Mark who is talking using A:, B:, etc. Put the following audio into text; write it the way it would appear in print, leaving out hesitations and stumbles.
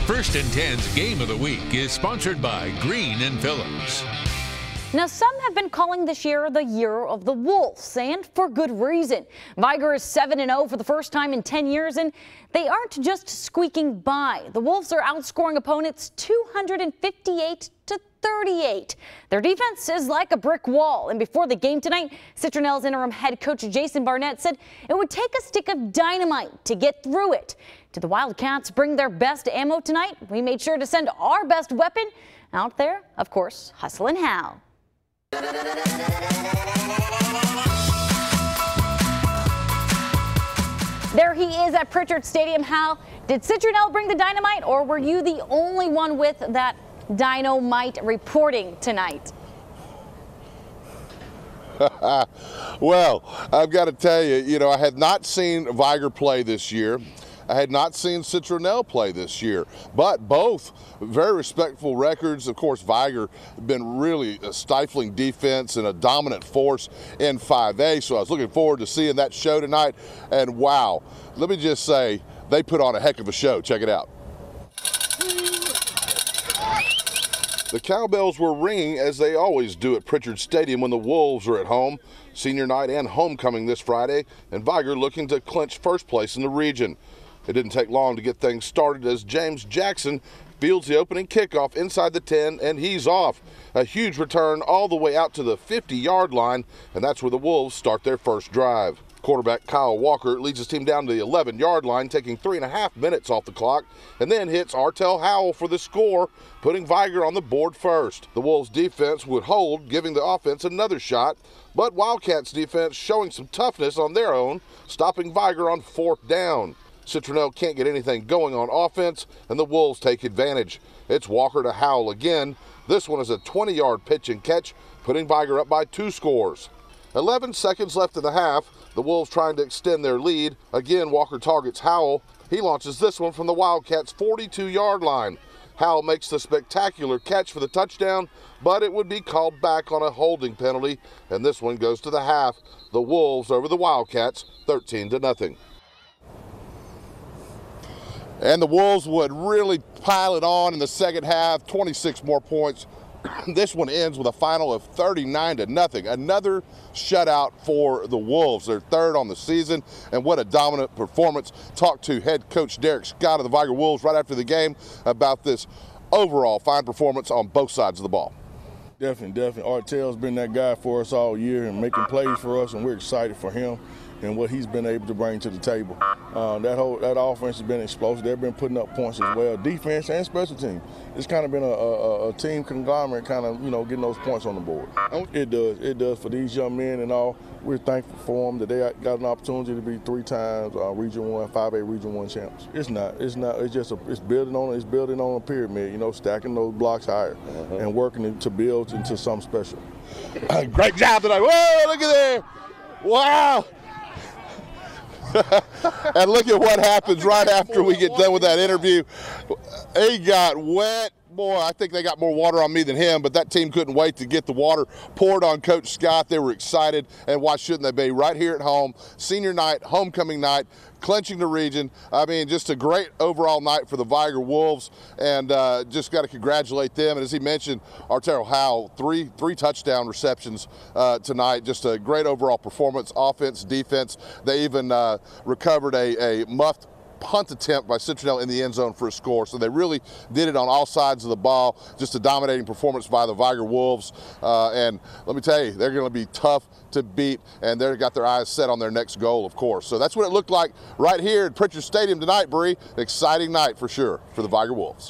A: First and 10's Game of the Week is sponsored by Green & Phillips.
B: Now, some have been calling this year the Year of the Wolves, and for good reason. Vigor is 7-0 for the first time in 10 years, and they aren't just squeaking by. The Wolves are outscoring opponents 258-38. Their defense is like a brick wall, and before the game tonight, Citronelle's interim head coach Jason Barnett said it would take a stick of dynamite to get through it. Did the Wildcats bring their best ammo tonight? We made sure to send our best weapon out there, of course, Hustlin' Hal. There he is at Pritchard Stadium. Hal, did Citronelle bring the dynamite, or were you the only one with that dynamite reporting tonight?
C: Well, I've got to tell you, I had not seen Vigor play this year. I had not seen Citronelle play this year, but both very respectful records. Of course, Vigor been really a stifling defense and a dominant force in 5A, so I was looking forward to seeing that show tonight. And wow, let me just say, they put on a heck of a show. Check it out. The cowbells were ringing as they always do at Pritchard Stadium when the Wolves are at home. Senior night and homecoming this Friday, and Vigor looking to clinch first place in the region. It didn't take long to get things started as James Jackson fields the opening kickoff inside the 10, and he's off. A huge return all the way out to the 50-yard line, and that's where the Wolves start their first drive. Quarterback Kyle Walker leads his team down to the 11-yard line, taking 3.5 minutes off the clock, and then hits Artel Howell for the score, putting Vigor on the board first. The Wolves' defense would hold, giving the offense another shot, but Wildcats' defense showing some toughness on their own, stopping Vigor on 4th down. Citronelle can't get anything going on offense, and the Wolves take advantage. It's Walker to Howell again. This one is a 20-yard pitch and catch, putting Vigor up by 2 scores. 11 seconds left in the half. The Wolves trying to extend their lead. Again, Walker targets Howell. He launches this one from the Wildcats' 42-yard line. Howell makes the spectacular catch for the touchdown, but it would be called back on a holding penalty, and this one goes to the half. The Wolves over the Wildcats, 13-0. And the Wolves would really pile it on in the second half, 26 more points. This one ends with a final of 39-0. Another shutout for the Wolves. They're 3rd on the season, and what a dominant performance. Talked to head coach DERIC Scott of the Vigor Wolves right after the game about this overall fine performance on both sides of the ball.
D: Definitely. Artel's been that guy for us all year and making plays for us, and we're excited for him and what he's been able to bring to the table. That offense has been explosive. They've been putting up points as well, defense and special team. It's kind of been a team conglomerate, kind of getting those points on the board. It does for these young men and all. We're thankful for them that they got an opportunity to be 3 times Region 1, 5A Region 1 champs. It's building on a pyramid, stacking those blocks higher and working to build into something special.
C: Great job tonight. Whoa, look at there. Wow. And look at what happens right after we get done with that interview. He got wet. Boy, I think they got more water on me than him, but that team couldn't wait to get the water poured on Coach Scott. They were excited, and why shouldn't they be? Right here at home, senior night, homecoming night, clinching the region. I mean, just a great overall night for the Vigor Wolves, and just got to congratulate them. And as he mentioned, Artel Howell, three touchdown receptions tonight. Just a great overall performance, offense, defense. They even recovered a muffed punt attempt by Citronelle in the end zone for a score. So they really did it on all sides of the ball. Just a dominating performance by the Vigor Wolves. And let me tell you, they're going to be tough to beat, and they've got their eyes set on their next goal, of course. So that's what it looked like right here at Pritchard Stadium tonight, Bree. Exciting night for sure for the Vigor Wolves.